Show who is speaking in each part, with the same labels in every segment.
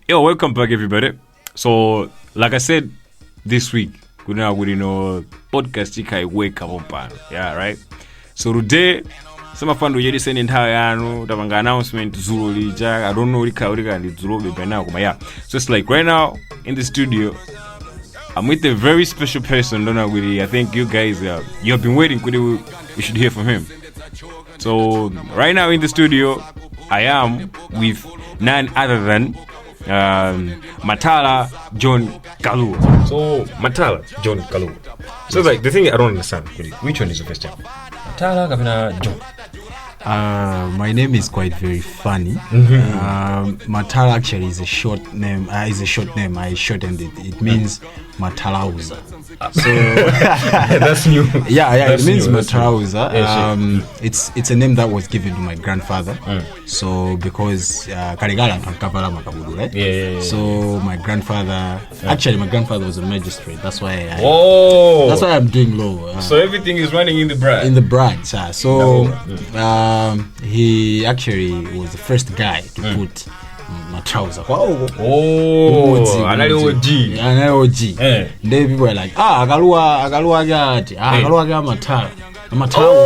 Speaker 1: Yo, welcome back, everybody. So, like I said, this week, we podcast ikai wake up on. Yeah, right? So today, some of you just send entire announcement Zulu Lija. I don't know and Zulu by now. Yeah. So it's like right now in the studio, I'm with a very special person, I think you guys you have been waiting, you should hear from him. So right now in the studio, I am with none other than Mathala John Kalua. So Mathala John Kalua. So like the thing I don't understand, which one is the first time? Mathala Gavina John.
Speaker 2: My name is quite very funny. Mathala actually is a short name. I shortened it. It means Mathalauza.
Speaker 1: So that's new.
Speaker 2: Yeah. It means Mathalauza. It's a name that was given to my grandfather. So because Karigala Kapala Makabudu, right?
Speaker 1: Yeah.
Speaker 2: So my grandfather, actually my grandfather was a magistrate. That's why
Speaker 1: that's
Speaker 2: why I'm doing law.
Speaker 1: So everything is running in the branch.
Speaker 2: In the branch. So he actually was the first guy to put my trouser.
Speaker 1: Another
Speaker 2: OG. Then people were like, Agalua Mathala.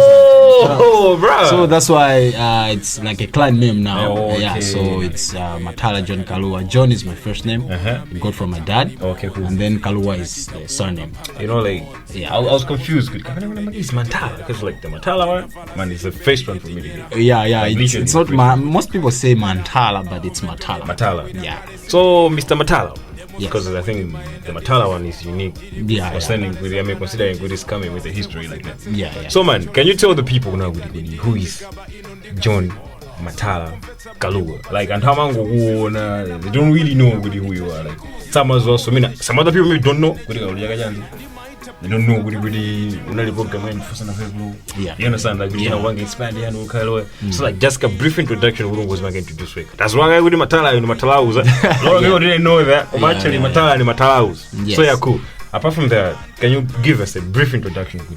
Speaker 1: Bro.
Speaker 2: So that's why it's like a clan name now.
Speaker 1: Okay.
Speaker 2: Yeah, so it's Mathala John Kalua. John is my first name. Got from my dad.
Speaker 1: Okay, cool.
Speaker 2: And then Kalua is the surname.
Speaker 1: I was confused. It's Mathala because like the Mathala one, man, it's the first one for me.
Speaker 2: Yeah. It's not most people say Mathala, but it's Mathala.
Speaker 1: Mathala.
Speaker 2: Yeah.
Speaker 1: So Mr. Mathala.
Speaker 2: Yes.
Speaker 1: Because I think the Mathala one is unique.
Speaker 2: Yeah.
Speaker 1: Considering good is coming with a history like that.
Speaker 2: Yeah.
Speaker 1: So man, can you tell the people now who is John Mathala Kalua? Like, and how long they don't really know who you are. Like, some other people maybe don't know. They don't know
Speaker 2: yeah.
Speaker 1: You understand? Like, we want to expand the so like just a brief introduction was going to do this week. That's why I would Mathala in Mathala. A lot of people didn't know that. Actually, Mathala and Mathala. So yeah, cool. Apart from that, can you give us a brief introduction to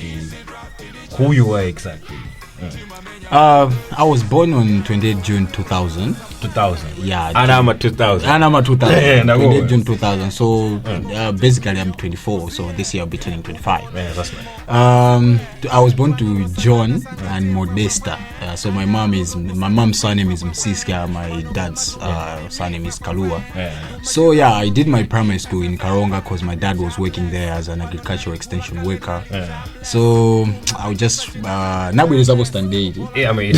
Speaker 1: who you are exactly?
Speaker 2: I was born on 28 June 2000.
Speaker 1: 2000.
Speaker 2: Yeah.
Speaker 1: And I'm a 2000.
Speaker 2: And I'm a 2000.
Speaker 1: Yeah,
Speaker 2: 28 June 2000. So basically I'm 24. So this year I'll be turning 25.
Speaker 1: Yeah, that's nice.
Speaker 2: I was born to John and Modesta. So my mom's surname is Msiska. My dad's surname is Kalua.
Speaker 1: Yeah.
Speaker 2: So yeah, I did my primary school in Karonga because my dad was working there as an agricultural extension worker.
Speaker 1: Yeah.
Speaker 2: So I would just nabwe is standard.
Speaker 1: Yeah, I mean,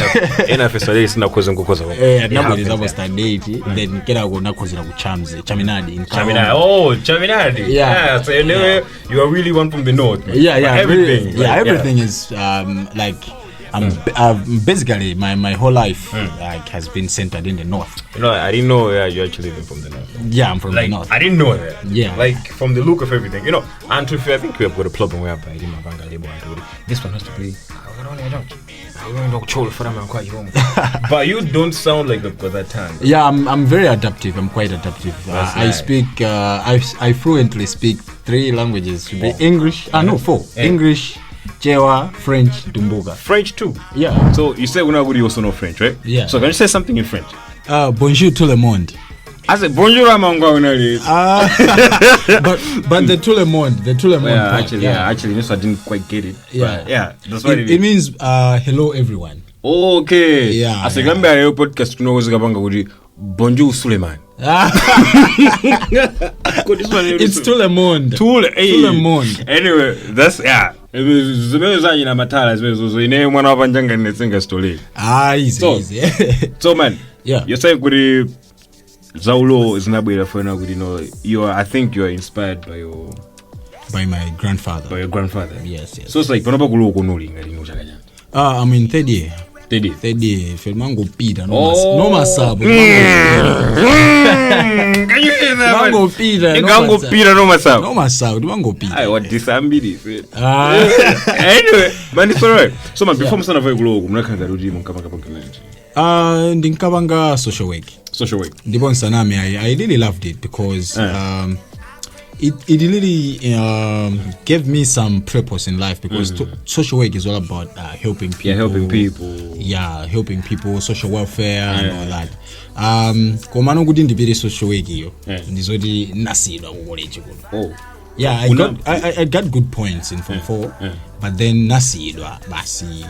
Speaker 1: enough is not causing
Speaker 2: nabwe is standard. Then kera go nakozira ku Chaminadi in Karonga.
Speaker 1: Chaminadi.
Speaker 2: Yeah.
Speaker 1: So anyway, you are really one from the north. Man.
Speaker 2: Yeah.
Speaker 1: Everything.
Speaker 2: Really, everything is like. Basically, my whole life like has been centered in the north.
Speaker 1: I didn't know you're actually living from the north.
Speaker 2: Yeah, I'm from the north.
Speaker 1: I didn't know that.
Speaker 2: Yeah.
Speaker 1: Like from the look of everything, and to I think we have got a problem where this one has to be. But you don't sound like I've got that time.
Speaker 2: Yeah, I'm very adaptive. I'm quite adaptive. I speak. I fluently speak 3 languages. Should be English. 4. Yeah. English, Jewa, French, Dumbuga.
Speaker 1: French too.
Speaker 2: Yeah.
Speaker 1: So you say you also know French, right?
Speaker 2: Yeah.
Speaker 1: So can you say something in French?
Speaker 2: Bonjour tout le monde.
Speaker 1: I said bonjour
Speaker 2: but the tout le monde.
Speaker 1: Actually, this I didn't quite get it.
Speaker 2: Yeah.
Speaker 1: That's what
Speaker 2: it means. Hello everyone.
Speaker 1: Okay.
Speaker 2: Yeah.
Speaker 1: As a Gambia podcast, bonjour Suleiman.
Speaker 2: It's tout le monde.
Speaker 1: Tout le monde. Anyway, that's
Speaker 2: easy.
Speaker 1: So man, you're saying Zaulo is not I think you're inspired
Speaker 2: by my grandfather.
Speaker 1: By your grandfather.
Speaker 2: Yes.
Speaker 1: So it's like
Speaker 2: I'm in third year. Felmango Peter. No masabu.
Speaker 1: Can you hear that?
Speaker 2: Mango Peter.
Speaker 1: Mango Peter no masabu.
Speaker 2: No masabu. Mango Peter.
Speaker 1: I want this ambidi. Anyway, man, it's alright. So man, before msana vai kulo kumnakanga rudi mkabanga community.
Speaker 2: Ndinkabanga social work.
Speaker 1: Social work.
Speaker 2: Ndibon saname I really loved it because it really gave me some purpose in life because social work is all about helping people. Helping people, social welfare and all that. Komano kuti ndipire social work iyo ndizoti nasidwa ku college kuno. I got good points in Form 4, but then nasidwa basi,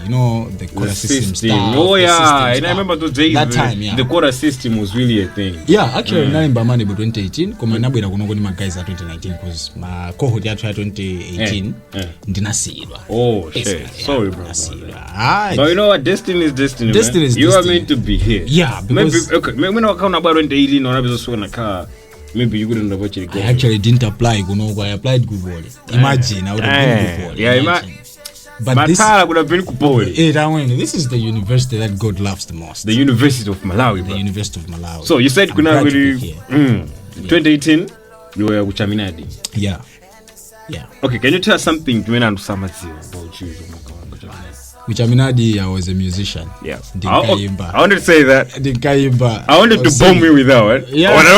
Speaker 2: the quota system stuff.
Speaker 1: And I remember those days
Speaker 2: that time,
Speaker 1: the quota system was really a thing.
Speaker 2: Actually nalimba mane 2018 koma nabwera kuno kuni magays 2019 because ma cohort yathu ya 2018 ndinasidwa.
Speaker 1: Sorry bro. But you know what, destiny is destiny. You are meant to be here.
Speaker 2: Because
Speaker 1: maybe no account about 2018 or maybe so na car. Maybe you couldn't have actually go.
Speaker 2: I actually didn't apply, I applied good word. Imagine I would have been good word. But
Speaker 1: Mathala would have been good.
Speaker 2: This is the university that God loves the most.
Speaker 1: The University of Malawi.
Speaker 2: The University of Malawi.
Speaker 1: So you said kuna really 2018 you were Uchaminadi.
Speaker 2: Yeah.
Speaker 1: Okay, can you tell us something about you?
Speaker 2: Uchaminadi, I was a musician.
Speaker 1: I wanted to say that. I wanted to bomb you with that one.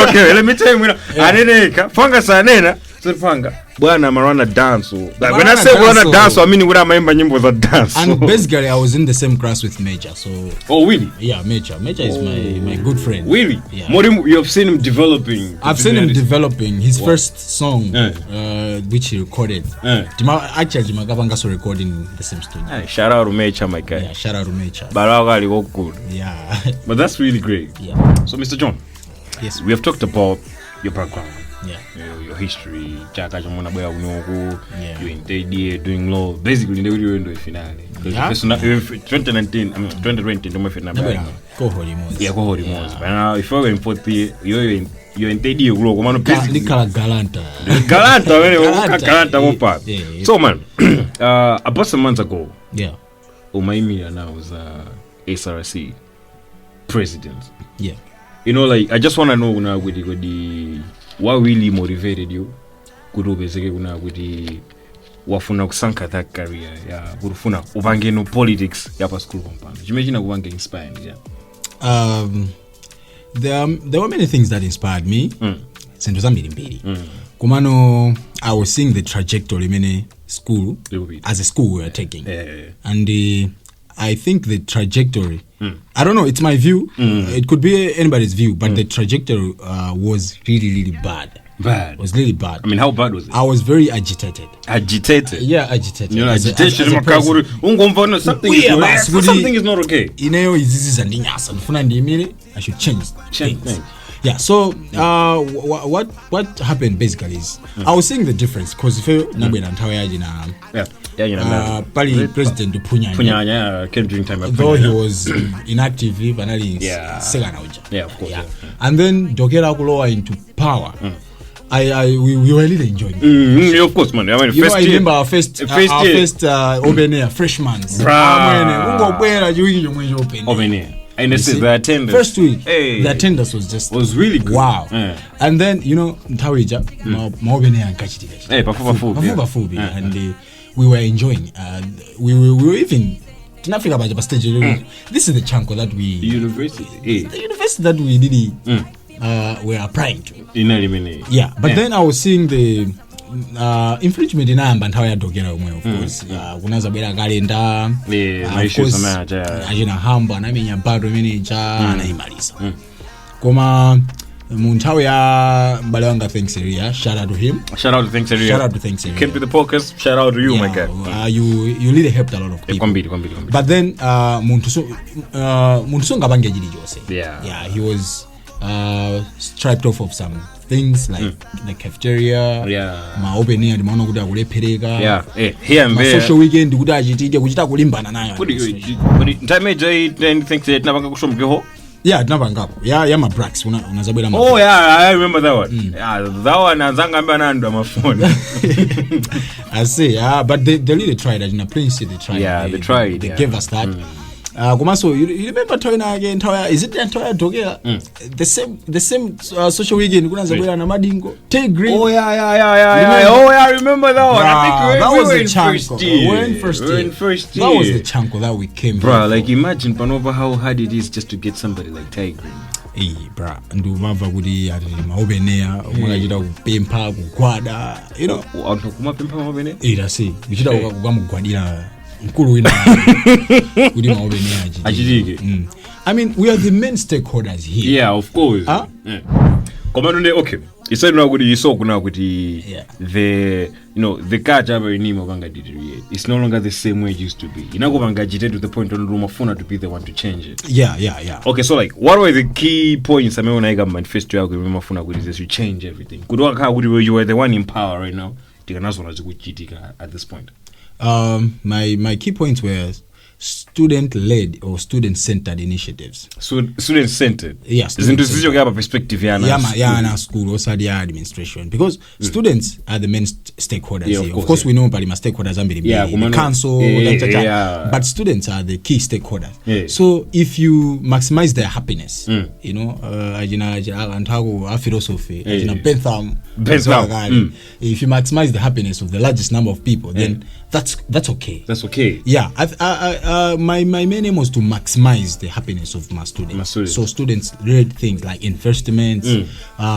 Speaker 1: Okay, let me tell you. Aneneka, fanga sanena, fanga. Bwana marwana dance. Like when I say bwana dance, I mean when I remember nyimbo za dance.
Speaker 2: And basically I was in the same class with Major. So
Speaker 1: really?
Speaker 2: Yeah, Major is my good friend.
Speaker 1: Really?
Speaker 2: Yeah.
Speaker 1: You have seen him developing.
Speaker 2: I've seen him developing his first song which he recorded. Actually Jimakapanga so recording the same studio.
Speaker 1: Shout out to Major, my guy.
Speaker 2: Yeah, shout out to Major.
Speaker 1: Baragali good.
Speaker 2: Yeah.
Speaker 1: But that's really great.
Speaker 2: Yeah.
Speaker 1: So Mr. John.
Speaker 2: Yes.
Speaker 1: We have talked about your background.
Speaker 2: Yeah.
Speaker 1: Your history, chaka chamona boya unoko, you in TD doing law. Basically, they will do finale. 2019, 2020, no more finale.
Speaker 2: Cohort Mons.
Speaker 1: But now, if you're in 4th year, you're in TD, you grow.
Speaker 2: Galanta.
Speaker 1: So man, about some months ago,
Speaker 2: Umaimi
Speaker 1: now was SRC president.
Speaker 2: Yeah.
Speaker 1: I just want to know now with the what really motivated you kudobezeke kuna kuti wafuna kusanka that career kurufuna uvange no politics yapa school compound imagine kuvange inspired
Speaker 2: there were many things that inspired me sento zambiri mbiri kumano I was seeing the trajectory many school as a school we were taking and I think the trajectory I don't know, it's my view. It could be anybody's view, but the trajectory was really bad. It was really bad.
Speaker 1: I mean, how bad was it?
Speaker 2: I was very agitated.
Speaker 1: Agitated?
Speaker 2: Yeah, agitated.
Speaker 1: Agitation something is not okay.
Speaker 2: I should change things. Yeah, so what happened basically is I was seeing the difference because if you Pali President
Speaker 1: Punyanya came during time
Speaker 2: though he was inactive
Speaker 1: of course.
Speaker 2: And then Dokera Kuloa into power. We were really enjoying it.
Speaker 1: Of course, man. I mean,
Speaker 2: I remember our first open air freshman.
Speaker 1: Open air. And the attendance.
Speaker 2: First week, the attendance was really good. Wow. And then, Ntawija, Maobene and Kachiti. And we were enjoying. We were even in Africa about the stage. This is the chunk that we
Speaker 1: university.
Speaker 2: The university that we really were applying to.
Speaker 1: Yeah,
Speaker 2: but then I was seeing the infringement in and how I dogera of course. Kunaza bela kalenda. Of course, ajina hamba na menya bado manager na imalisa. Koma Muntawe ya Balanga thanks area. Shout out to him.
Speaker 1: Shout out to thanks area. Came to the podcast. Shout out to you, my guy.
Speaker 2: You really helped a lot of people. But then Muntuso ngabange jili jose. Yeah, he was striped off of some things like the cafeteria. Ma open air maana kuda kule pereka.
Speaker 1: Here and there.
Speaker 2: Social weekend kuda ajitije kuchita kulimbana nayo.
Speaker 1: But time anything that nabanga kushomgeho.
Speaker 2: Yeah, nabangapo. Yeah, my brax unazabela.
Speaker 1: Oh yeah, I remember that one. Yeah, that one azanga mbana ndo my phone.
Speaker 2: I see. But they really tried. In a place they tried.
Speaker 1: Yeah, they tried.
Speaker 2: They gave us that. Kumaso, you remember Toyna again? Is it the entire Togea? The same social weekend. Kunazabela na madingo. Take green.
Speaker 1: Oh yeah. Oh yeah, I remember that one. I think
Speaker 2: that was the
Speaker 1: chunk.
Speaker 2: We were in first year. That was the chunk that we came.
Speaker 1: Bro, like imagine Panova how hard it is just to get somebody like Tiger.
Speaker 2: bra ndumava kuti ati maopenea mwakachita kupempha kugwada
Speaker 1: anthu kumapempha maopenea
Speaker 2: tasi kuchita kukamugwadira mkulu wina kuti maopenea
Speaker 1: achitike.
Speaker 2: I mean, we are the main stakeholders here.
Speaker 1: Yeah, of course. Komando okay. Isaid na kuti isokuna kuti the culture in Nimo banga deteriorate. It's no longer the same way it used to be. Inakubanga jite to the point on Rumafuna to be the one to change it.
Speaker 2: Yeah.
Speaker 1: Okay, so like what were the key points I mean like manifesto yako Rumafuna kuti this you change everything. Kudwaka kuti you were the one in power right now. Tikanazona zikuchitika at this point.
Speaker 2: My key points were student-led or student-centered initiatives.
Speaker 1: So student-centered.
Speaker 2: Yes.
Speaker 1: Zinto kuyapa perspective
Speaker 2: yana school or study administration because students are the main stakeholders here. Of course, we know palima stakeholders the council, but students are the key stakeholders.
Speaker 1: Yeah.
Speaker 2: So if you maximize their happiness, philosophy, if you maximize the happiness of the largest number of people, then that's okay.
Speaker 1: That's okay.
Speaker 2: Yeah. My main aim was to maximize the happiness of my students. So students read things like investments.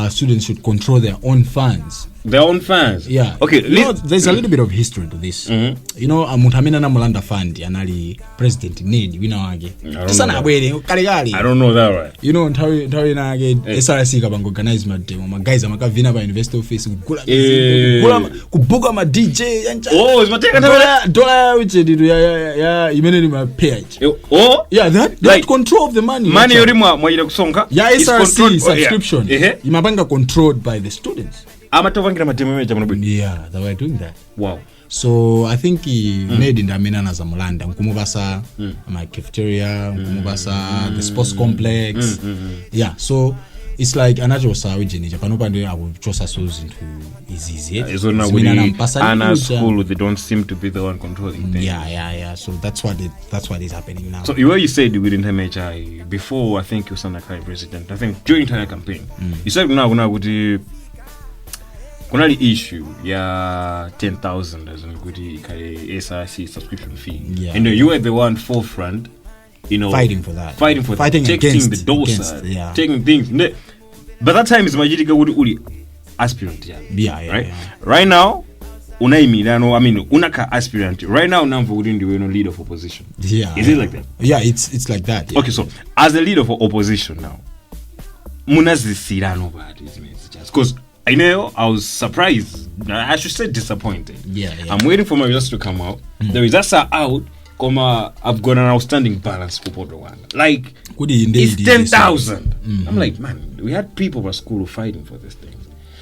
Speaker 2: Students should control their own funds.
Speaker 1: Their own funds?
Speaker 2: Yeah.
Speaker 1: Okay.
Speaker 2: There's a little bit of history to this. Mutamina na Mulanda Fund anali President Need winawage.
Speaker 1: I don't know that right.
Speaker 2: Ntawi nage SRC kabango organize mademo. Guys amakavina ba university office kugula kubuka ma DJ yancha.
Speaker 1: Oh, it's mateka
Speaker 2: dollar which ya imeneni ma page.
Speaker 1: Oh?
Speaker 2: Yeah, that like control of the money.
Speaker 1: Money yori mwa kusonga.
Speaker 2: Yeah, SRC subscription. Imabanga controlled by the students.
Speaker 1: Yeah, they were
Speaker 2: doing that.
Speaker 1: Wow.
Speaker 2: So I think he made in the Minana Zamulanda, Nkumubasa, my cafeteria, Nkumubasa, the sports complex. Yeah, so it's like another Saudi in Japan. I will just associate into easy.
Speaker 1: Anna school, they don't seem to be the one controlling things.
Speaker 2: Yeah. So that's what is happening now.
Speaker 1: So you said you didn't have MHI before. I think you were Sanakai president. I think during entire campaign, you said now would you. Kuna issue ya 10,000 as in kuti SRC subscription fee.
Speaker 2: Yeah.
Speaker 1: And you were the one forefront,
Speaker 2: fighting for that.
Speaker 1: Fighting taking the dose, taking things. But that time is majitika uli aspirant.
Speaker 2: Yeah.
Speaker 1: Right now, unaka aspirant. Right now, Namvo wouldn't be no leader of opposition.
Speaker 2: Yeah.
Speaker 1: Is it like that?
Speaker 2: Yeah, it's like that. Yeah.
Speaker 1: Okay, so as the leader for opposition now, munazi sirano bad because I know I was surprised. I should say disappointed.
Speaker 2: Yeah.
Speaker 1: I'm waiting for my results to come out. The results are out. I've got an outstanding balance for Rwanda. Like it's 10,000. I'm like, man, we had people at school fighting for this thing.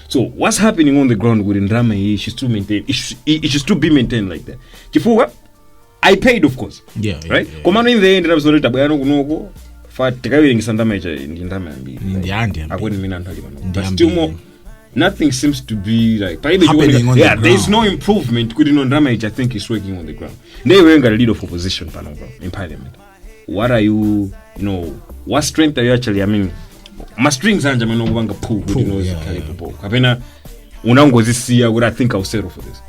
Speaker 1: So what's happening on the ground with Ndrama? It should still maintain. It should still be maintained like that. Kifuwa, I paid, of course.
Speaker 2: Yeah.
Speaker 1: Right. Komano in the end, I was not able but still more. Nothing seems to be like
Speaker 2: happening on the ground.
Speaker 1: There's no improvement. I think is working on the ground. They were a leader of opposition in parliament. What are you? What strength are you actually? I mean, my strings are pull. What I think I'll settle for this.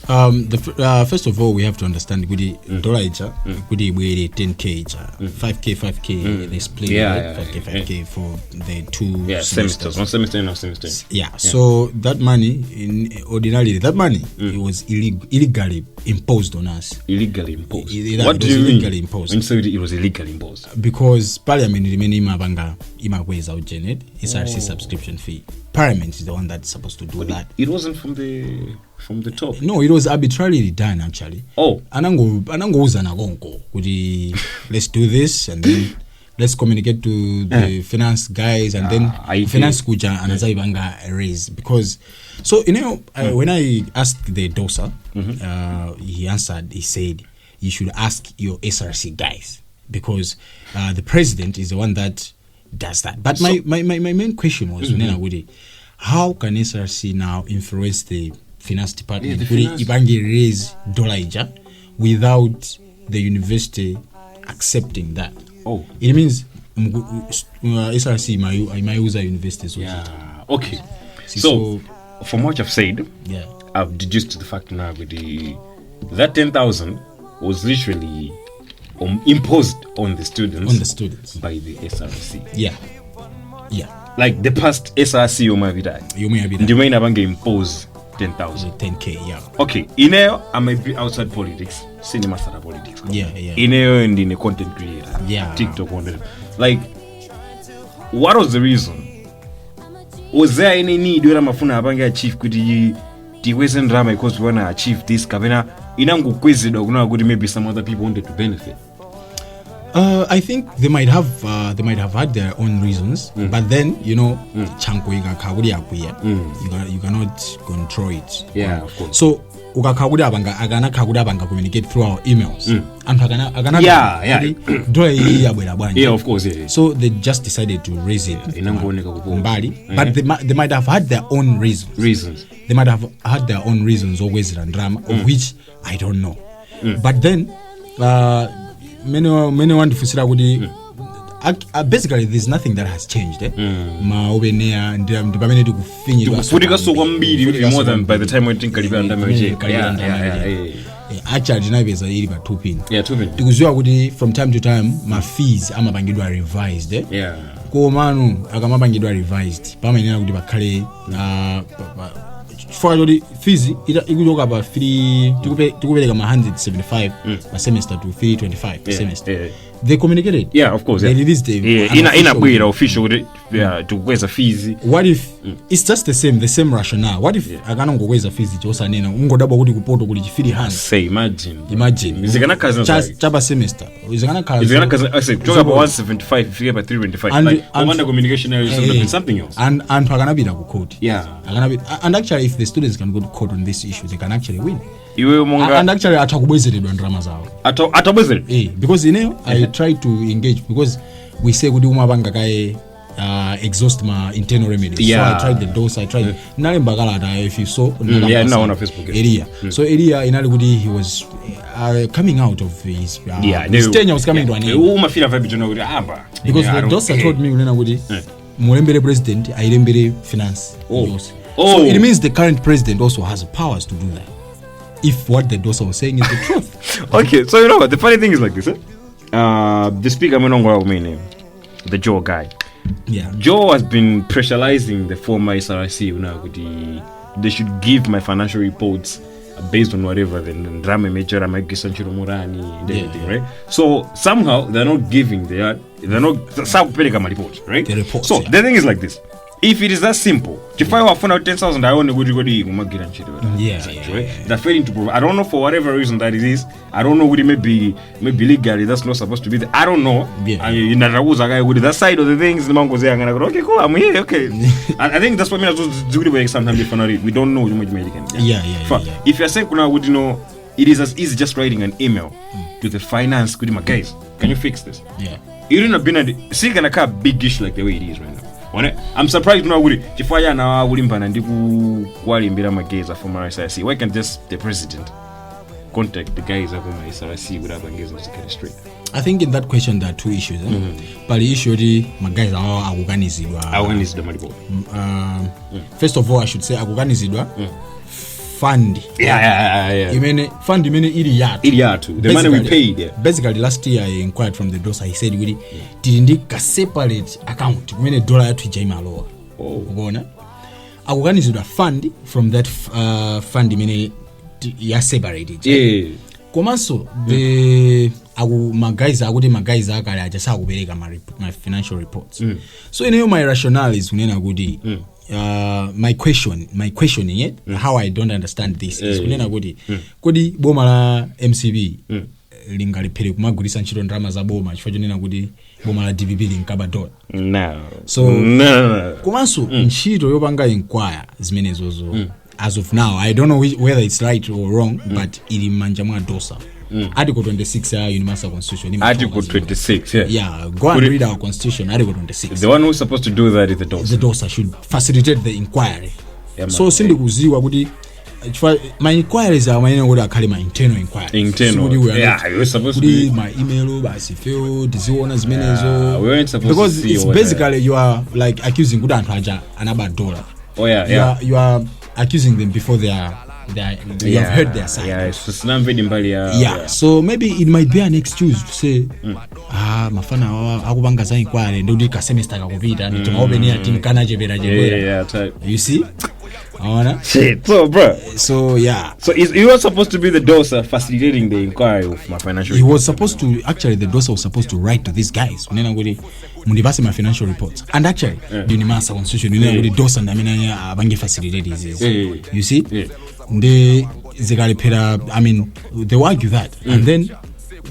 Speaker 2: First of all, we have to understand Gudi Gudi 10K, 5K, they split 5K for the two
Speaker 1: semesters. One semester and a semester.
Speaker 2: Yeah, so that money, it was illegally imposed on us.
Speaker 1: Illegally imposed?
Speaker 2: What do you mean? Imposed.
Speaker 1: When you say it was illegally imposed?
Speaker 2: Because Parliament is out Janet, SRC subscription fee. Parliament is the one that's supposed to do that.
Speaker 1: It wasn't from the top.
Speaker 2: No, it was arbitrarily done actually.
Speaker 1: Oh.
Speaker 2: Let's do this and then let's communicate to the finance guys and then finance kuja anazaibanga raise because so when I asked the DOSA, he answered. He said you should ask your SRC guys because the president is the one that does that. But my main question was how can SRC now influence the finance department raise dollar without the university accepting that?
Speaker 1: Oh,
Speaker 2: it means SRC mayuza universities.
Speaker 1: Yeah. Okay. So from what I've said, I've deduced to the fact now that 10,000 was literally imposed on the students
Speaker 2: by
Speaker 1: the SRC.
Speaker 2: Yeah. Yeah.
Speaker 1: Like the past SRC you may have impose 10,000.
Speaker 2: 10K, yeah.
Speaker 1: Okay, I might be outside politics, cinema star politics.
Speaker 2: Yeah.
Speaker 1: And in a content creator.
Speaker 2: Yeah.
Speaker 1: TikTok content. Like, what was the reason? Was there any need where Mafuna Abanga achieve could the Western drama because we wanna achieve this Kavena inangu kwezi dog maybe some other people wanted to benefit?
Speaker 2: I think they might have had their own reasons, but then chanko you cannot control it.
Speaker 1: Yeah, of course.
Speaker 2: So ukakagudi abanga communicate through our emails.
Speaker 1: Yeah, of course. Yeah.
Speaker 2: So they just decided to raise it. But they might have had their own reasons. They might have had their own reasons always and drama, of which I don't know. But then many want to fusira kudi basically there's nothing that has changed maobenea ndipamene tikufinyira
Speaker 1: more than by the time we think
Speaker 2: actually naveza iri pa 2 pin
Speaker 1: tikuziwa
Speaker 2: kuti from time to time ma fees amapangidwa revised komanu akamapangidwa revised pamenera kuti pakhale for the fees ikuchoka pa 3 tikupereka ma 175 per semester to 325 per semester. They communicated.
Speaker 1: Yeah, of course.
Speaker 2: They released
Speaker 1: in a way official to raise fees.
Speaker 2: What if it's just the same rationale? What if akana ngokwenza fees chosa nena ungodaba kuti kupoto kuli chifiri hands?
Speaker 1: Say imagine. Zikana kaza
Speaker 2: chaba semester. Zikana
Speaker 1: kaza I say talk about 175 if you get 325 like under communication is something else.
Speaker 2: And akana bida ku court.
Speaker 1: Yeah.
Speaker 2: And actually if the students can go to court on this issue they can actually win.
Speaker 1: And
Speaker 2: actually atakubwezeredwa drama zao.
Speaker 1: Atabwezere.
Speaker 2: Because I try to engage because we say kudi umabanga kai exhaust my internal remedies. So I tried the dose, I tried nale mbagala if you saw
Speaker 1: now on Facebook
Speaker 2: area. So area inali kudi he was coming out of his tenure was coming to an end. Because the dose told me unena kudi mulembere president ailembere finance. So it means the current president also has powers to do that. If what the dosa was saying is the truth.
Speaker 1: Okay, so you know what? The funny thing is like this. The speaker, the Joe guy.
Speaker 2: Yeah.
Speaker 1: Joe has been pressurizing the former SRC. They should give my financial reports based on whatever the drama major anything, right? So somehow they're not giving. They're not report, right?
Speaker 2: The reports,
Speaker 1: so the thing is like this. If it is that simple, if I were found out 10,000, I only would go to they're failing to provide. I don't know for whatever reason that it is. I don't know would it maybe legally that's not supposed to be there. I don't know. In that side of the things, the man goes there and I go, okay, cool, I'm here, okay. I think that's what I mean. Sometimes we don't know. If you're saying, would you know, it is as easy just writing an email to the finance, guys, can you fix this?
Speaker 2: Yeah.
Speaker 1: You didn't have been a big issue like the way it is right now. I'm surprised now with Chifaya now Wulimpana Ndiku Walimbira Mageza from RSIC. Why can't just the president contact the guys of RSIC without engaging the straight?
Speaker 2: I think in that question there are two issues. But the issue is guys are organized. First of all, I should say organized fund.
Speaker 1: Yeah.
Speaker 2: You mean fund? You mean
Speaker 1: Iriatu. The money we paid. Yeah.
Speaker 2: Basically, last year I inquired from the DOSA. He said, "We didn't a separate account. You mean $1 to Jaima Law. I organized a fund from that fund. You mean you separated.
Speaker 1: Yeah.
Speaker 2: Komanso the my guys I just have my financial reports. So you know my rationale is unena gudi. My questioning it how I don't understand this is kunena kodi boma la MCB lingalipere kumagulisa ntchito ndalama za boma chifukwa chonena kuti boma la DPP linkaba
Speaker 1: no
Speaker 2: komanso ntchito yopanga inquire zimenezozo as of now I don't know whether it's right or wrong but ili manja mwa dosa. Article 26 Universal Constitution.
Speaker 1: Article 26,
Speaker 2: yeah. Go and read our Constitution, Article 26.
Speaker 1: The one who's supposed to do that is the DOSA.
Speaker 2: The DOSA should facilitate the inquiry.
Speaker 1: Yeah,
Speaker 2: so, sindi kuziwa kuti my inquiries are my internal inquiries.
Speaker 1: You're supposed to be
Speaker 2: my email, basi failed, ziona zimenezo.
Speaker 1: We weren't supposed
Speaker 2: because
Speaker 1: to see
Speaker 2: it's basically you are like accusing good and another dollar.
Speaker 1: Oh yeah.
Speaker 2: You are accusing them before they are you have heard their side. So maybe it might be an excuse to say mafana akubanga za inquiry ndio ka semester kakupita nitumaobenia team kana jebera jebera. You see?
Speaker 1: Shit. So bro.
Speaker 2: So yeah.
Speaker 1: So he was supposed to be the dosa facilitating the inquiry of my financial.
Speaker 2: He was supposed to the dosa was supposed to write to these guys. Unena ngudi mundibase my financial reports. And actually, duni masa constitution unena ngudi dosa ndamina abange facilitate this. You see? They will argue that, and then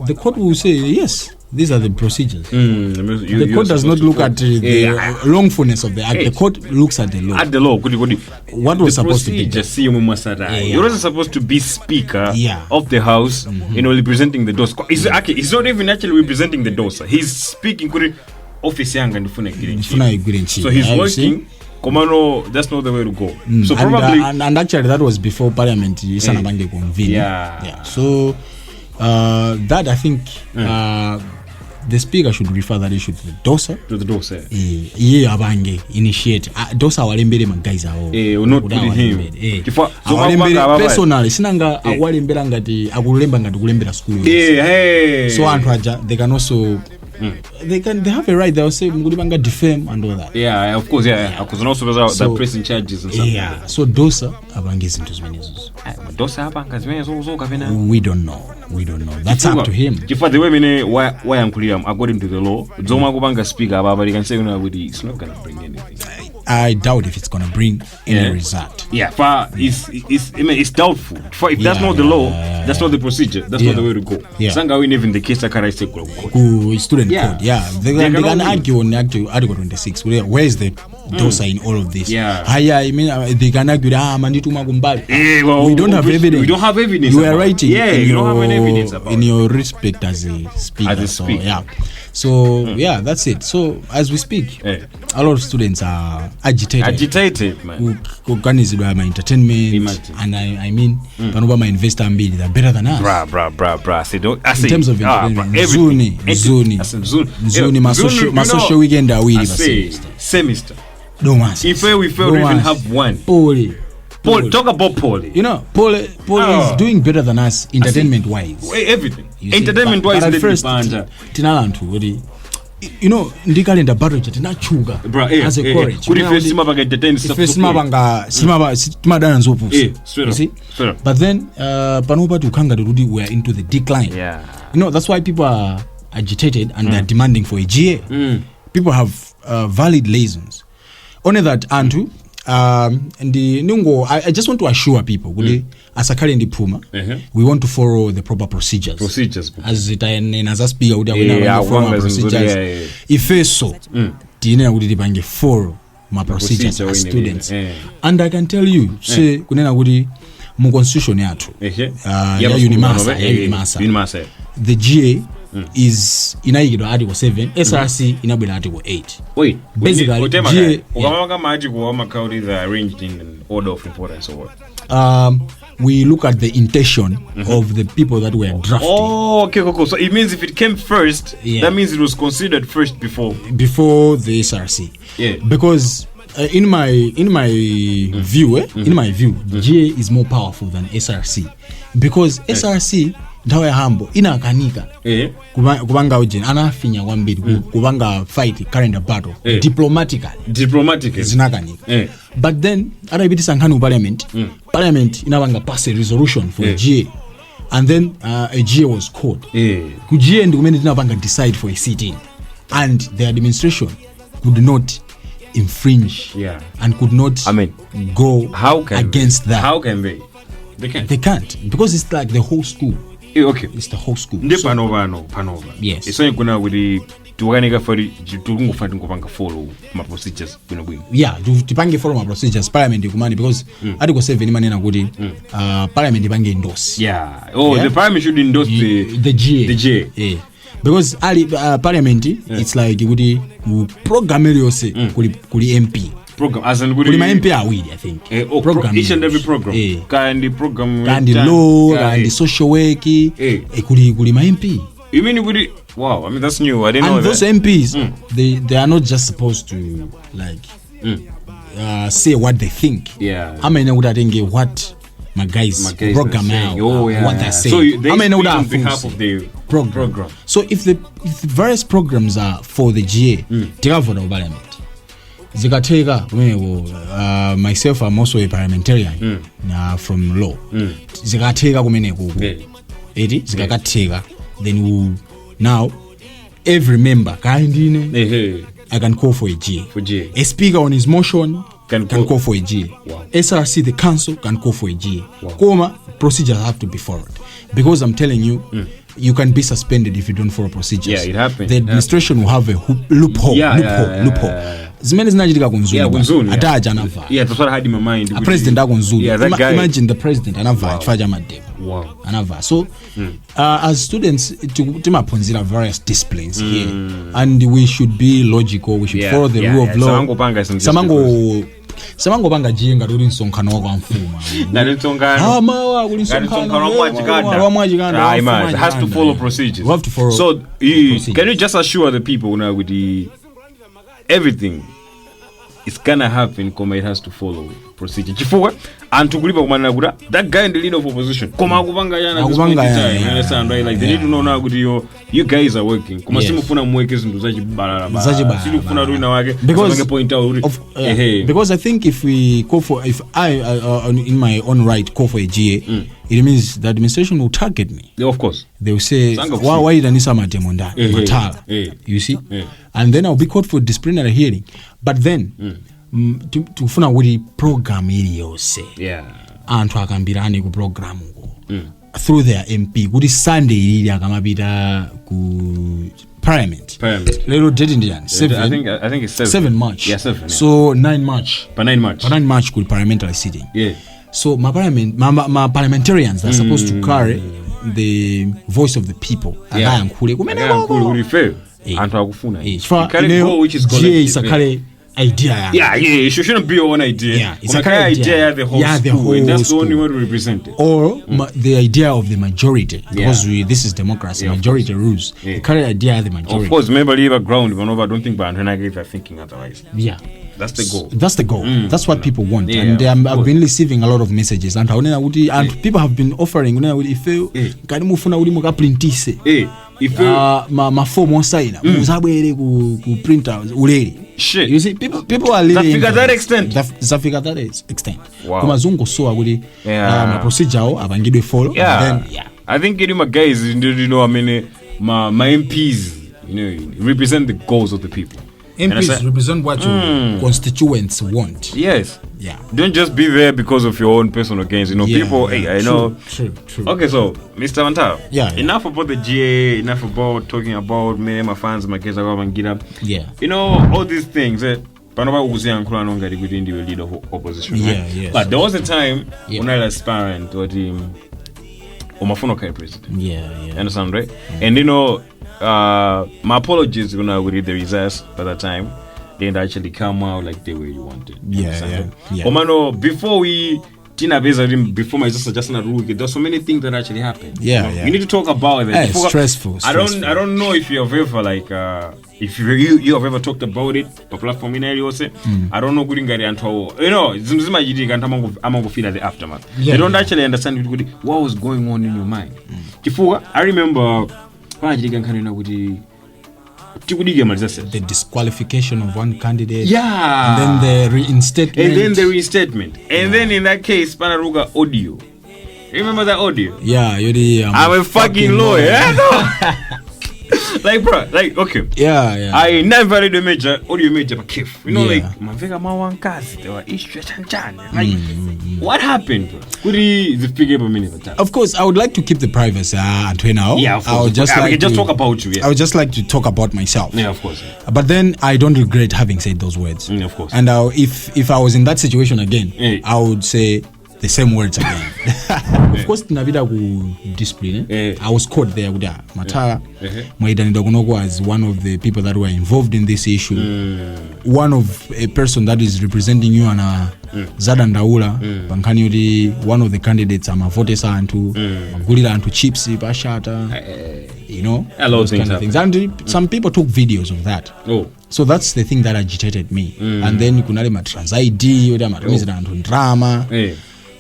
Speaker 2: the court will say yes. These are the procedures. The court does not look at the lawfulness of the act. The court looks at the law.
Speaker 1: At the law,
Speaker 2: what was supposed to be done.
Speaker 1: You wasn't supposed to be speaker of the house, representing the DOS. He's not even actually representing the DOS. He's speaking office young and so he's working. Komano, that's not the way to go. So probably
Speaker 2: and actually that was before Parliament convened. So that I think the speaker should refer that issue to the DOSA.
Speaker 1: To the DOSA.
Speaker 2: Abange initiate. DOSA walembere guys
Speaker 1: not putting him.
Speaker 2: Personally, sinanga walembera ngati akulemba ngati kulembera school. So antwaja they can also they have a right. They'll say Mugudibanga defame and all that.
Speaker 1: Yeah, of course, because also the pressing charges and stuff.
Speaker 2: Yeah, so Dosa Abangi's into Zmenezus.
Speaker 1: Dosa Abangas,
Speaker 2: we don't know. That's up to him.
Speaker 1: The way why I'm clear, according to the law, Zoma Gubanga speaker, but he can say it's not gonna bring anything.
Speaker 2: I doubt if it's gonna bring any result.
Speaker 1: Yeah, but it's doubtful. If that's not the law, that's not the procedure, that's not the way to go. Sanga win even the case that I say
Speaker 2: student code. Yeah, they can argue on Article 26. Where is the DOSA in all of this? I mean, they can argue we don't have evidence.
Speaker 1: We don't have evidence.
Speaker 2: You are writing.
Speaker 1: You don't have any evidence about
Speaker 2: in your respect as a speaker. So that's it. So as we speak, a lot of students are agitated,
Speaker 1: man.
Speaker 2: Who organize my entertainment, and I mean, my investor bid are better than us.
Speaker 1: Bruh.
Speaker 2: In terms of entertainment, Zuni, my social weekend are we
Speaker 1: semester.
Speaker 2: Don't want.
Speaker 1: If we fail to even have one. Paul, talk about Paul.
Speaker 2: You know, Paul is doing better than us entertainment wise.
Speaker 1: Everything. Entertainment wise,
Speaker 2: at first, Tinalantu, you know, ndikalenda battle tina chuga as a courage.
Speaker 1: Kuri first maba entertain stuff.
Speaker 2: First maba simadana nzopusi. You see? But then panopa tukanga rudi we are into the decline. You know, that's why people are agitated and they're demanding for a GA. People have valid reasons. Only that Antu and the Nungo, I just want to assure people, as a current Puma, we want to follow the proper procedures. As it and as a speaker, we follow procedures. If so, Tina would be follow my procedures as students. And I can tell you, say, Kunena Woody, mu constitution yatu. Unimasa. The GA is inaigidwa article 7, SRC inabwera article 8.
Speaker 1: Wait,
Speaker 2: basically
Speaker 1: GA the arranged in order of importance or
Speaker 2: what? We look at the intention of the people that were drafted.
Speaker 1: Oh, okay, cool. So it means if it came first, that means it was considered first before
Speaker 2: the SRC. Yeah. Because in my view, GA is more powerful than SRC because SRC ndawe hambo inakanika kubanga ujin anafinya kwambiri kubanga fight current battle diplomatically zinakanika but then ara ibiti sankanu parliament inabanga pass a resolution for GA and then a GA was called ku GA ndi kumene tinabanga decide for a sit-in and the administration could not infringe and could not go against that.
Speaker 1: How can they?
Speaker 2: They can't because it's like the whole school.
Speaker 1: Okay,
Speaker 2: it's the whole school.
Speaker 1: Panova. Yes. It's only gonna with the tuwanega for tungu fati ngopanga follow my procedures kuno.
Speaker 2: Yeah, tupange follow my procedures parliament kumani because article 7 manena kuti parliament ipange endorse.
Speaker 1: Yeah. The parliament should endorse
Speaker 2: the GA. Yeah. Because parliament it's like kuti program yose kuli MP.
Speaker 1: Program as in
Speaker 2: kuli ma MP awili I think.
Speaker 1: Program each and every program. Kandi program
Speaker 2: kandi law kandi social work kuli ma MP.
Speaker 1: You mean kuli wow, I mean that's new. I didn't know that.
Speaker 2: And those MPs they are not just supposed to like say what they think.
Speaker 1: Yeah.
Speaker 2: I mean what my guys
Speaker 1: guys
Speaker 2: program
Speaker 1: saying,
Speaker 2: now what they're saying.
Speaker 1: So they
Speaker 2: I mean,
Speaker 1: speak
Speaker 2: on
Speaker 1: on behalf of the program.
Speaker 2: So if the various programs are for the GA, tikavota ku parliament zikatheka kumeneko. Myself, I'm also a parliamentarian from law. Zikatheka kumeneko eti zikakatheka, then we now every member kindine I can call for a GA. A speaker on his motion can call for a GA.
Speaker 1: Wow.
Speaker 2: SRC, the council, can call for a GA. Wow. Procedures have to be followed. Because I'm telling you, you can be suspended if you don't follow procedures.
Speaker 1: Yeah, it happens.
Speaker 2: The administration will have a loophole. Zimene zinachitika kunzulu. Ataja anava.
Speaker 1: Yeah, that's what I had in my mind.
Speaker 2: A president akunzulu.
Speaker 1: Yeah, that guy.
Speaker 2: Imagine the president anava chifaja madeva.
Speaker 1: Wow.
Speaker 2: Anava. So as students timaphunzira various disciplines here, and we should be logical. We should follow the rule of law. Samangopanga jenga luri nsonkhano wa mfuma.
Speaker 1: Nali nsonkhano.
Speaker 2: Mawa kuli nsonkhano
Speaker 1: wa mwachikanda. It has to follow procedures.
Speaker 2: We have to follow.
Speaker 1: So can you just assure the people now with the everything it's gonna happen, koma it has to follow procedure. Chifukwa antu kulipa kumanana kuda that guy in the leader of opposition koma akupanga yana this point in time. You understand, right? Like they need to know now kuti you guys are working. Koma simufuna mweke zinto zachibalala. Simufuna ruina wake. Because point out
Speaker 2: because I think if I in my own right call for a GA, it means the administration will target me.
Speaker 1: Yeah, of course.
Speaker 2: They will say why idanisa Mathala, Mathala. You see? And then I'll be called for disciplinary hearing. But then tufuna kuti program ili yose anthu akambirane ku program through their MP kuti Sunday ili akamapita ku Parliament. Lero date ndiyani?
Speaker 1: I think it's 7
Speaker 2: March.
Speaker 1: Yeah, 7.
Speaker 2: So 9 March.
Speaker 1: Pa 9 March.
Speaker 2: Pa 9 March ku parliamentary sitting.
Speaker 1: Yeah.
Speaker 2: So my parliamentarians are supposed to carry the voice of the people. Akayankhule kumeneko.
Speaker 1: Fair. Anthu akufuna.
Speaker 2: Which is GA idea.
Speaker 1: Yeah, it shouldn't be your own idea.
Speaker 2: Yeah, it's a kind of
Speaker 1: idea the whole school. And that's the only way to represent it.
Speaker 2: Or the idea of the majority, because this is democracy. Majority rules. The current idea of the majority.
Speaker 1: Of course, maybe leave a ground, but I don't think Bantanagate are thinking otherwise.
Speaker 2: Yeah.
Speaker 1: That's the goal.
Speaker 2: That's the goal. That's what people want. And I've been receiving a lot of messages. And people have been offering, if my form on sign, ku print out uleli.
Speaker 1: Shit.
Speaker 2: You see, people are living
Speaker 1: to that extent.
Speaker 2: Wow. Kumazungu so agudi my procedure abangidwe follow.
Speaker 1: Then I think my guys, my MPs, represent the goals of the people.
Speaker 2: MPs represent what your constituents want.
Speaker 1: Yes.
Speaker 2: Yeah.
Speaker 1: Don't just be there because of your own personal gains. People. Hey, I know.
Speaker 2: True.
Speaker 1: Okay, so Mr. Mathala.
Speaker 2: Yeah.
Speaker 1: Enough about the GA. Enough about talking about me, my fans, my kids. And get up.
Speaker 2: Yeah.
Speaker 1: All these things. Panova Uzi and Kulano got within the leader of opposition.
Speaker 2: Yeah. Yes.
Speaker 1: But there was a time when I was aspiring to the Omafuno Kai president.
Speaker 2: Yeah.
Speaker 1: Understand, right? And my apologies when I would read the results by that time. Didn't actually come out like the way you wanted.
Speaker 2: Yeah.
Speaker 1: Omano, before my sister just not rule, there's so many things that actually happened.
Speaker 2: Yeah.
Speaker 1: We need to talk about it.
Speaker 2: It's stressful.
Speaker 1: I don't know if you have ever if you have ever talked about it. The platform in area say I don't know good until I'm feel at the aftermath. They don't actually understand what was going on in your mind. I remember
Speaker 2: the disqualification of one candidate.
Speaker 1: Yeah.
Speaker 2: And then the reinstatement.
Speaker 1: And then in that case, Panaruga audio. Remember that audio?
Speaker 2: Yeah,
Speaker 1: I'm a fucking lawyer. Like, bro, okay.
Speaker 2: Yeah.
Speaker 1: I never read the audio major, but kif. Mavega Mawankas, they were what happened, bro? Could he figure a minute?
Speaker 2: Of course, I would like to keep the privacy until now.
Speaker 1: Yeah, of course. We can just talk about you. Yeah.
Speaker 2: I would just like to talk about myself.
Speaker 1: Yeah, of course.
Speaker 2: But then I don't regret having said those words.
Speaker 1: Of course.
Speaker 2: And if I was in that situation again, I would say the same words again. Of course, Navida ku discipline. I was caught there with Mathala. Mwaidani Dogonoko was one of the people that were involved in this issue. One of a person that is representing you and Zadan Daula. Pankani one of the candidates. Amavotesa antu, Magulila antu chips pashata.
Speaker 1: A lot of
Speaker 2: things. And some people took videos of that. So that's the thing that agitated me. And then kunale matrans ID, matumiza antu drama.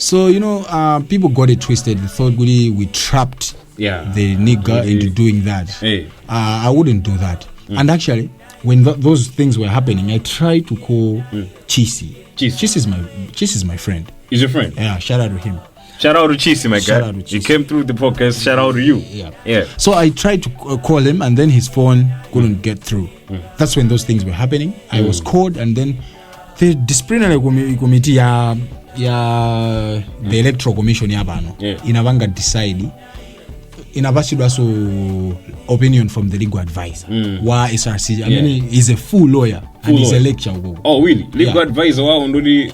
Speaker 2: So people got it twisted. They thought we trapped the nigga into doing that.
Speaker 1: Hey.
Speaker 2: I wouldn't do that. And actually, when those things were happening, I tried to call Chisi. Chisi is my friend.
Speaker 1: He's your friend?
Speaker 2: Yeah, shout out to him.
Speaker 1: Shout out to Chisi, my guy. He came through the podcast. Shout out to you. Yeah.
Speaker 2: So I tried to call him, and then his phone couldn't get through. That's when those things were happening. I was called, and then the disciplinary committee the electoral commission yabano inavanga decide inavasidwa so opinion from the legal advisor wa SRC. I mean, he's a full lawyer and he's a lecturer.
Speaker 1: Oh really? Legal advisor wa ndodi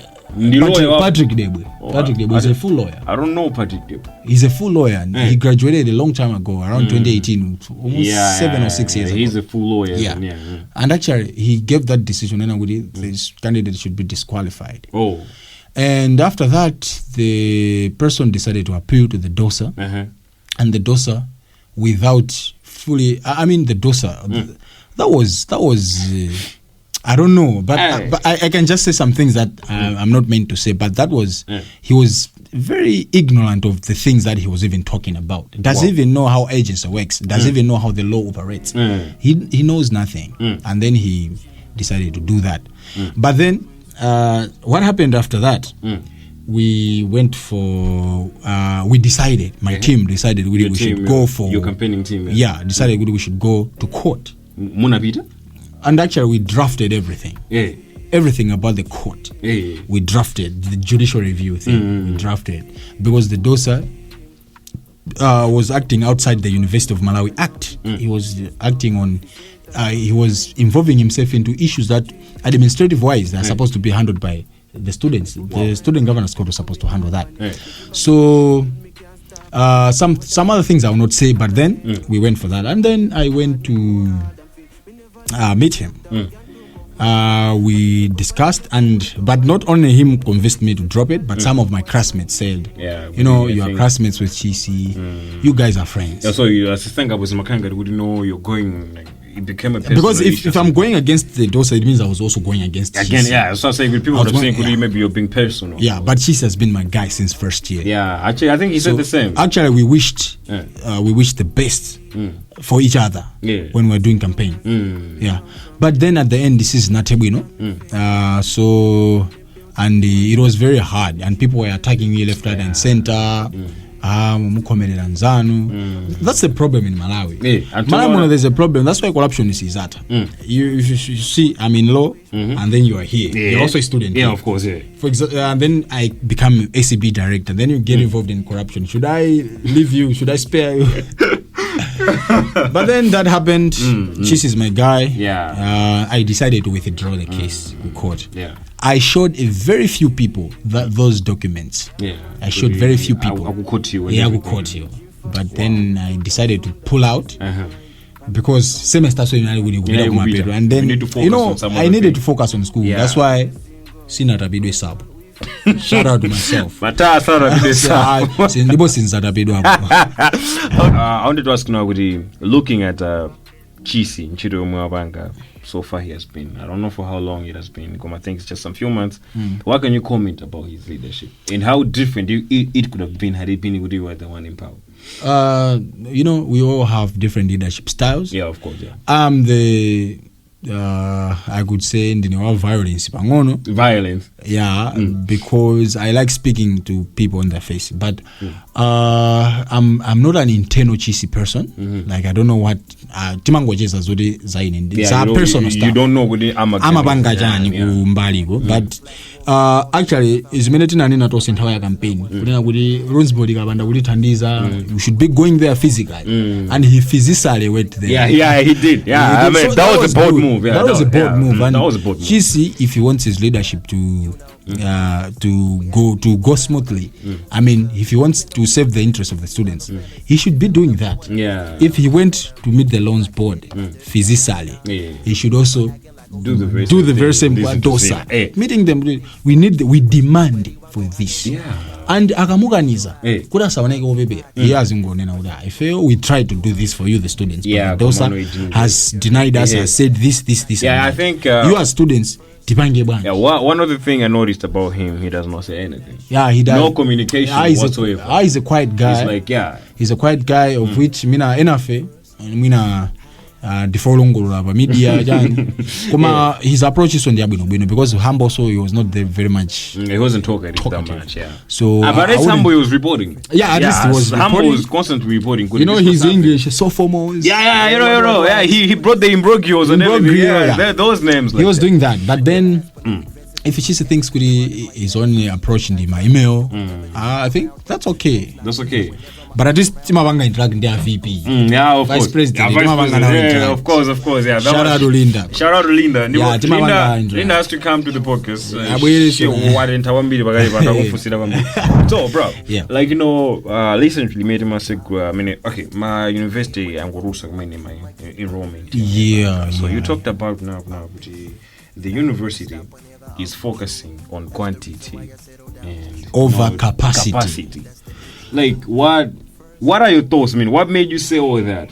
Speaker 2: Patrick Debwe. Patrick Debwe is a full lawyer.
Speaker 1: I don't know Patrick Debwe.
Speaker 2: He's a full lawyer. He graduated a long time ago, around 2018, almost 7 or 6 years ago.
Speaker 1: He's a full lawyer.
Speaker 2: And actually, he gave that decision, and this candidate should be disqualified.
Speaker 1: Oh.
Speaker 2: And after that, the person decided to appeal to the DOSA, and the DOSA, without fully, I mean, the DOSA, that was. I don't know, but I can just say some things that I'm not meant to say. But that was he was very ignorant of the things that he was even talking about. Does he even know how agency works? Does he even know how the law operates? He knows nothing, and then he decided to do that. But then what happened after that? We went for. We decided. My team decided we should go for
Speaker 1: your campaigning team.
Speaker 2: Yeah, decided we should go to court.
Speaker 1: Muna Peter?
Speaker 2: And actually, we drafted everything. Everything about the court. We drafted the judicial review thing. We drafted because the DOSA was acting outside the University of Malawi Act. He was acting on. He was involving himself into issues that, administrative wise, are supposed to be handled by the students. The student governance court was supposed to handle that. So. Some other things I will not say, but then we went for that, and then I went to meet him. We discussed, but not only him convinced me to drop it, but some of my classmates said, you are classmates with Chisi, you guys are friends.
Speaker 1: So you assistant was Makanga, would you know you're going, like, it became a
Speaker 2: because if I'm going against the DOSA, it means I was also going against
Speaker 1: again.
Speaker 2: Chisi.
Speaker 1: So I say with people are saying maybe you're being personal.
Speaker 2: Yeah, but Chisi has been my guy since first year.
Speaker 1: Yeah, actually I think he said the same.
Speaker 2: Actually we wished the best for each other when we were doing campaign. Yeah, but then at the end this is Natebwino. So and it was very hard, and people were attacking me left, right, and center. That's the problem in Malawi. Malawi, there's a problem. That's why corruption is that. You see, I'm in law, and then you are here. You're also a student.
Speaker 1: Yeah, of course.
Speaker 2: For example, and then I become ACB director. Then you get involved in corruption. Should I leave you? Should I spare you? But then that happened. Chis is my guy. I decided to withdraw the case in court. I showed a very few people those documents. I showed very few people.
Speaker 1: I will quote you.
Speaker 2: I will quote you. But then I decided to pull out because semester so and then I needed to focus on school. That's why Sinatabidwe sub. Shout out to myself.
Speaker 1: I wanted to ask now, looking at Chisi Nchiro Mwabanga, so far he has been, I don't know for how long it has been, because I think it's just some few months. What can you comment about his leadership and how different it could have been had it been with you were the one in power?
Speaker 2: We all have different leadership styles.
Speaker 1: Yeah, of course.
Speaker 2: I'm the I could say violence.
Speaker 1: Violence.
Speaker 2: Yeah, because I like speaking to people on their face. But I'm not an internal Chisi person. Like I don't know what Timango Jesus would zaini. It's a personal stuff.
Speaker 1: You don't know what I'm a
Speaker 2: bangajani umbaligo. But actually, is menetina nina to entire campaign. You should be going there physically, and he physically went there.
Speaker 1: Yeah, he did. Yeah, I mean that was a bold move.
Speaker 2: Yeah, that was a bold move. And
Speaker 1: that was a bold move.
Speaker 2: Chisi, if he wants his leadership to go smoothly, I mean, if he wants to save the interest of the students, he should be doing that. If he went to meet the loans board physically, he should also do the very same DOSA. Meeting them, we demand for this. And akamuganiza kuda sawaneke obebe years ngonena uda if we try to do this for you the students, but DOSA has denied us, has said this.
Speaker 1: I think
Speaker 2: you as students,
Speaker 1: Yeah, one other thing I noticed about him, he does not say anything.
Speaker 2: Yeah, he does.
Speaker 1: No communication whatsoever.
Speaker 2: He's a quiet guy.
Speaker 1: He's like, yeah.
Speaker 2: He's a quiet guy of which mina enafe mina defolongolwa ba media jani. Kuma his approach is on the abino because Humble, so he was not there very much.
Speaker 1: He wasn't talking that much, yeah.
Speaker 2: So
Speaker 1: but at Humble, he was reporting.
Speaker 2: Yeah, at least he was reporting.
Speaker 1: Humble was constantly reporting.
Speaker 2: You know, his English is so formal.
Speaker 1: Yeah, you know. Yeah, he brought the imbroglios and everything. Yeah, those names.
Speaker 2: He was doing that, but then if he just thinks he's only approaching my email, I think that's okay.
Speaker 1: That's okay.
Speaker 2: But at least Timabanga interact their VP.
Speaker 1: Yeah, of
Speaker 2: Vice
Speaker 1: course.
Speaker 2: President.
Speaker 1: Yeah, Vice President. Yeah, of course. Yeah.
Speaker 2: Shout out to Linda.
Speaker 1: Yeah, Linda has to come to the podcast. So, bro,
Speaker 2: yeah.
Speaker 1: like, you know, recently made him okay, my university, I'm going to my enrollment.
Speaker 2: Yeah.
Speaker 1: So you talked about now the university is focusing on quantity and
Speaker 2: over capacity.
Speaker 1: Like, what are your thoughts? I mean, what made you say all that?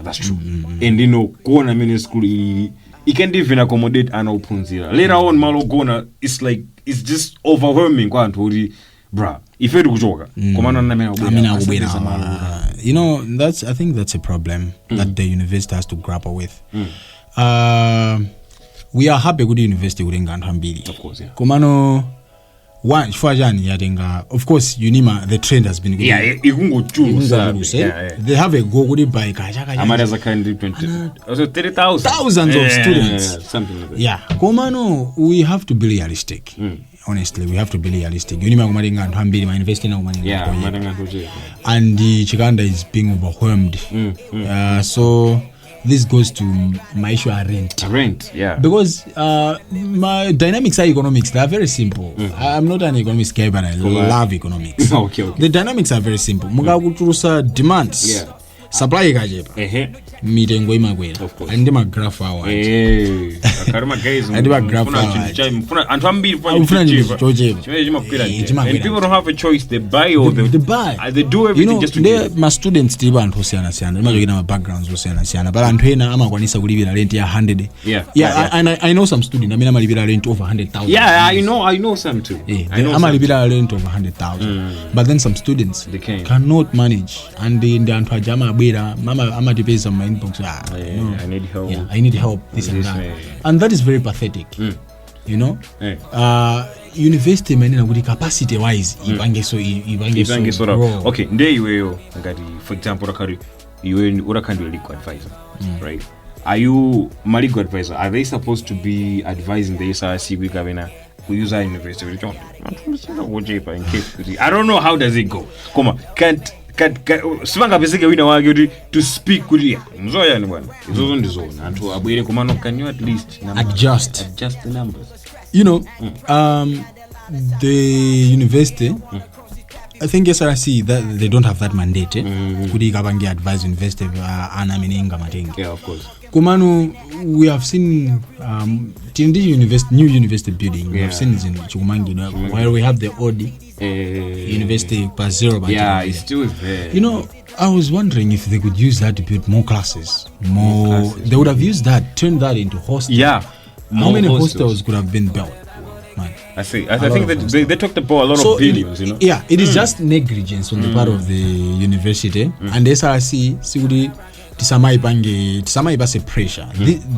Speaker 1: That's true. And you know, Kona Mini School, it can't even accommodate an open zero. Later on, Malogona, it's like, it's just overwhelming. Bruh, if you do
Speaker 2: you know, I think that's a problem that the university has to grapple with. We are happy with the university with Ngantambili.
Speaker 1: Of course, yeah.
Speaker 2: Komano one of course Unima, the trend has been good.
Speaker 1: Yeah,
Speaker 2: they have a go good by thousands of students.
Speaker 1: Something like that.
Speaker 2: Yeah. Komano, we have to be realistic. Honestly, we have to be realistic. Unima Ngantambili, my investing now money.
Speaker 1: Yeah,
Speaker 2: and the Chiganda is being overwhelmed. So this goes to my issue of rent.
Speaker 1: Yeah.
Speaker 2: Because my dynamics are economics. They are very simple. I'm not an economics guy, but I love economics.
Speaker 1: Okay.
Speaker 2: The dynamics are very simple. Mugakuturusa demands.
Speaker 1: Yeah.
Speaker 2: Supply gajepa. Mirengo imagwera.
Speaker 1: Of course.
Speaker 2: And my graph hour.
Speaker 1: Akarima guys.
Speaker 2: And my graph
Speaker 1: and people don't have a choice. They buy or they
Speaker 2: buy.
Speaker 1: They do everything just to get.
Speaker 2: My students tiba antosiana siana. My backgrounds siana. But Antwena ama kwanisa kulibira rent ya 100.
Speaker 1: Yeah.
Speaker 2: And I know some students. I mean, I'm libira rent over 100,000.
Speaker 1: Yeah, I know some too.
Speaker 2: I'm libira rent over 100,000. But then some students cannot manage, and in the Antwajama bira mama ama depends on my inbox.
Speaker 1: I need help.
Speaker 2: Yeah, I need help. This and that, and that is very pathetic. You know, university manina with capacity wise, ibange so
Speaker 1: okay. Nde iweyo ngati for example you can be a legal advisor, right? Are you a legal advisor? Are they supposed to be advising the SRC we use our university? In case I don't know how does it go. Can't Svanga basically we know to speak kulia. Mzoya ni bwana. Izo ndo zone. Antu abwire kumano, can you at least adjust the numbers?
Speaker 2: You know, the university I think SRC that they don't have that mandate. Kudi kabangi advise university ana meninga matengi.
Speaker 1: Yeah, of course.
Speaker 2: Kumanu, we have seen new university building. We have seen it in Chukumangi, where we have the odd university plus zero.
Speaker 1: Yeah, it's still there.
Speaker 2: You know, I was wondering if they could use that to build more classes. They would have used that, turned that into hostels.
Speaker 1: Yeah.
Speaker 2: How many hostels could have been built? Man.
Speaker 1: I think that they talked about a lot of billions, you know.
Speaker 2: Yeah, it is just negligence on the part of the university and the SRC. Sigudi tisamai base pressure.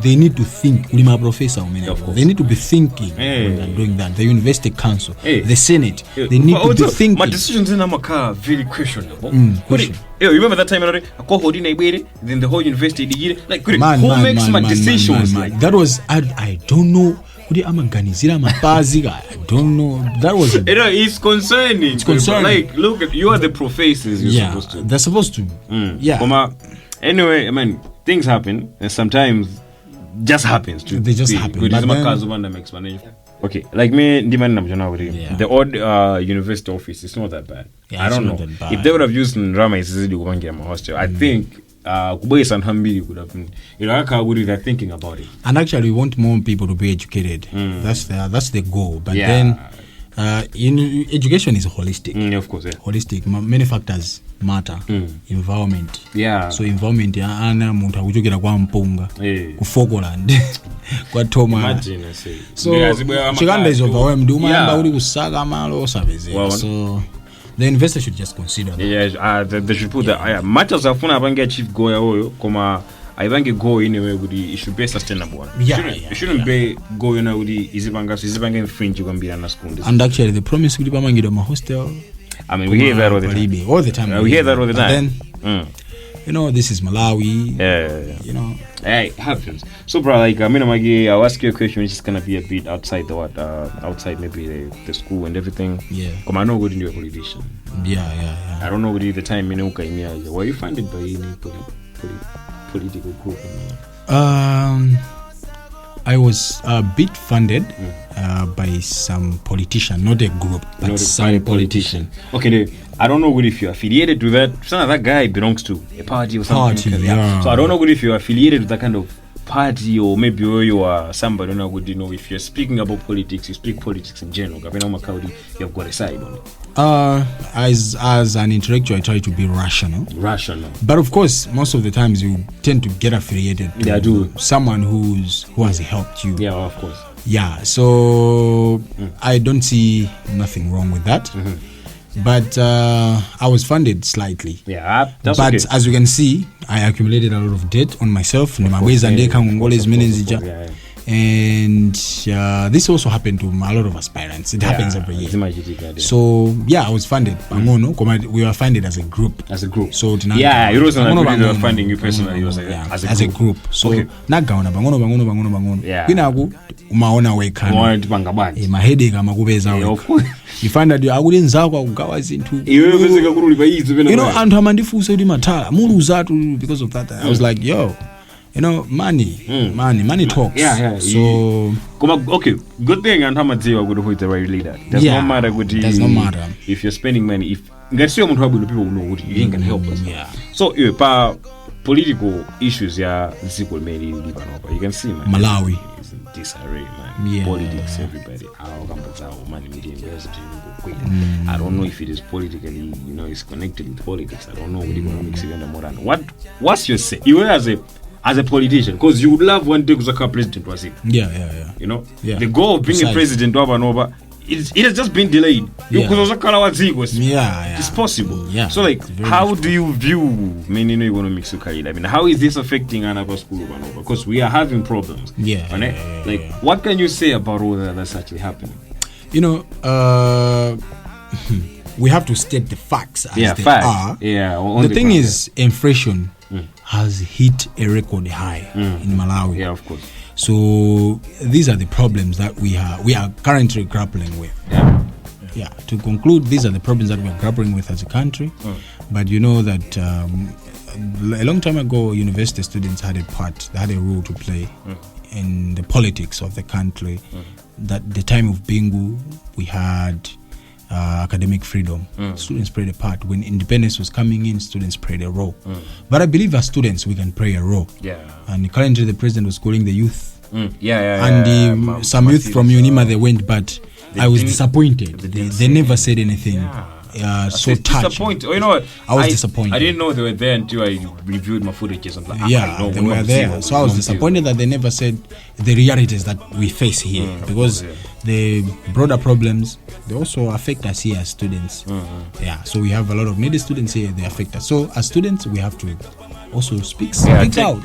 Speaker 2: They need to think. Professor, they need to be thinking when they're doing that. The university council, the senate, they need to be thinking.
Speaker 1: My decisions in Amaka very questionable. You remember that time then the whole university who makes my decisions?
Speaker 2: That was I don't know. I don't know. That was
Speaker 1: it's concerning. It's concerning. Like, look, you are the professors.
Speaker 2: They're supposed to. Yeah.
Speaker 1: Anyway, I mean, things happen, and sometimes just happens too.
Speaker 2: They just happen.
Speaker 1: Okay, like me, the odd university office is not that bad.
Speaker 2: Yeah,
Speaker 1: I don't know if they would have used Rama my hostel. I think Kubois and Hambili would have been. They're thinking about it.
Speaker 2: And actually, we want more people to be educated. That's the goal. But then, education is holistic.
Speaker 1: Of course, yeah.
Speaker 2: Holistic. Many factors matter. Environment.
Speaker 1: Yeah.
Speaker 2: So environment ya ana muntu akuchokera kwa mpunga ku Fogoland kwa Toma.
Speaker 1: Imagine I say.
Speaker 2: So chikanda is overwhelmed. Umayamba uli kusaka malo osabeze. So the investor should just consider that.
Speaker 1: Yeah, they should put that. Much as afuna abange achieve goal ya oyo koma aibange go anyway it should be sustainable one. It shouldn't be go with izibanga infringe kwambira na school.
Speaker 2: And actually the promise kuti pamangidwa ma hostel.
Speaker 1: I mean, we hear that all the time.
Speaker 2: All the time.
Speaker 1: We hear that all the time.
Speaker 2: Then, you know, this is Malawi.
Speaker 1: Yeah.
Speaker 2: You know.
Speaker 1: Hey, it happens. So, bro, like, I'll ask you a question which is gonna be a bit outside outside maybe the school and everything.
Speaker 2: Yeah.
Speaker 1: Come, I know what you're a politician.
Speaker 2: Yeah.
Speaker 1: I don't know what the time were you funded by any political group?
Speaker 2: I was a bit funded by some politician, not a group, but some politician.
Speaker 1: Okay, I don't know if you're affiliated to that. Some of that guy belongs to a party or something.
Speaker 2: Yeah.
Speaker 1: So I don't know if you're affiliated to that kind of party, or maybe you are somebody. I don't know, if you're speaking about politics, you speak politics in general. You've got a side on it.
Speaker 2: As an intellectual, I try to be rational. But of course, most of the times you tend to get affiliated to someone who has helped you.
Speaker 1: Yeah, of course.
Speaker 2: Yeah, so I don't see nothing wrong with that. But I was funded slightly.
Speaker 1: Yeah, that's
Speaker 2: but
Speaker 1: okay.
Speaker 2: As you can see, I accumulated a lot of debt on myself. And this also happened to a lot of aspirants. It happens every year. So I was funded. We were funded as a group. So
Speaker 1: it wasn't like we were funding you personally. It was
Speaker 2: as a group. So nagaona bangono. Umaona weka. My headache amakubeza weka. You find that you akulinzako akugawa izinto. You know, and hamandifuso di Mathala. Mulu uzatu because of that. I was like, yo. You know, money talks.
Speaker 1: Yeah.
Speaker 2: So
Speaker 1: okay, good thing and how much you are going to hold the right leader. Does not matter if you're spending money. If that's your people know what you ain't gonna help us.
Speaker 2: Yeah.
Speaker 1: So political issues, this equal made in Liban. You can see, man.
Speaker 2: Malawi
Speaker 1: is in disarray, man.
Speaker 2: Yeah.
Speaker 1: Politics, everybody. I don't know if it is politically, it's connected with politics. I don't know what economics is more than. What's your say? You as a politician, because you would love one day to become president, was it?
Speaker 2: Yeah.
Speaker 1: You know, the goal of being a president over and over, it has just been delayed. It's possible.
Speaker 2: Yeah.
Speaker 1: So, like, how do you view economics? I mean, how is this affecting another school over and over? Because we are having problems. What can you say about all that's actually happening?
Speaker 2: You know, we have to state the facts as they are.
Speaker 1: Yeah.
Speaker 2: The thing is, inflation has hit a record high in Malawi.
Speaker 1: Yeah, of course.
Speaker 2: So these are the problems that we are currently grappling with. Yeah. To conclude, these are the problems that we are grappling with as a country. But you know that a long time ago, university students had a role to play in the politics of the country. That the time of Bingu, we had academic freedom. Students played a part. When independence was coming in, students played a role. But I believe as students, we can play a role. And currently, the president was calling the youth. And some youth from UNIMA, they went, but I was disappointed. They never said anything. So touched.
Speaker 1: You know what?
Speaker 2: I was disappointed.
Speaker 1: I didn't know they were there until I reviewed my footages. I'm like,
Speaker 2: they were there. So I was disappointed that they never said the realities that we face here, because the broader problems, they also affect us here as students. So we have a lot of needy students here. They affect us. So as students, we have to also speak out,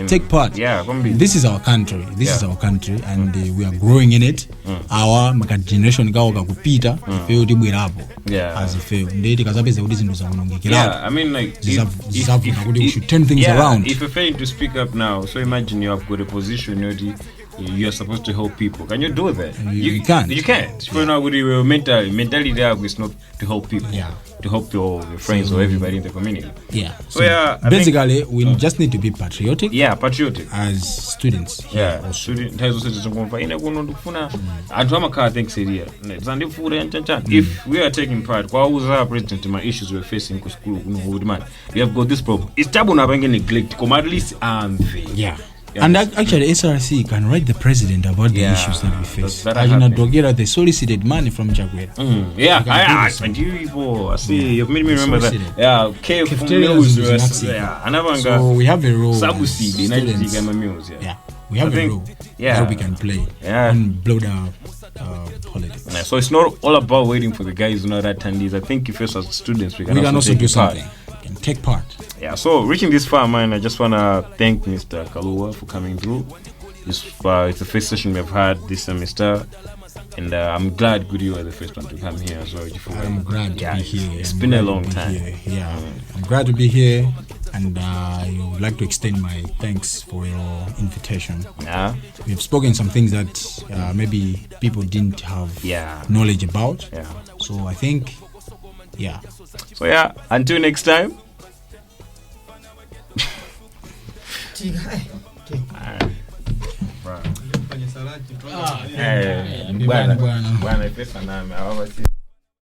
Speaker 2: take part. This is our country. Is our country, and we are growing in it. Our generation kupita as a fail.
Speaker 1: I mean, like,
Speaker 2: we should turn things around.
Speaker 1: If you're failing to speak up now, so imagine you have got a position you're supposed to help people. Can you do that?
Speaker 2: You can't.
Speaker 1: You can't. For now, mentality there is not to help people. To help your friends or everybody in the community. So
Speaker 2: basically, we just need to be patriotic.
Speaker 1: Patriotic
Speaker 2: as students.
Speaker 1: If we are taking part, what was our president my issues we're facing in school? We have got this problem. It's taboo now being neglect. Come at least
Speaker 2: And actually, SRC can write the president about the issues that we face. Ajina Dogera, they solicited money from Jaguar.
Speaker 1: Yeah, I see. You've made me remember that. Yeah,
Speaker 2: so we have a role. We have a role that we can play and blow down politics.
Speaker 1: Yeah, so it's not all about waiting for the guys who know that attendees. I think if us as students, we can also
Speaker 2: do something. We can take part.
Speaker 1: Yeah, so reaching this far, man, I just want to thank Mr. Kaluwa for coming through. It's the first session we've had this semester. And I'm glad you were the first one to come here as well.
Speaker 2: I'm glad to be here.
Speaker 1: It's been a long time.
Speaker 2: I'm glad to be here. And I would like to extend my thanks for your invitation.
Speaker 1: Yeah.
Speaker 2: We've spoken some things that maybe people didn't have knowledge about.
Speaker 1: Yeah.
Speaker 2: So I think,
Speaker 1: So until next time. Bwana pesa nami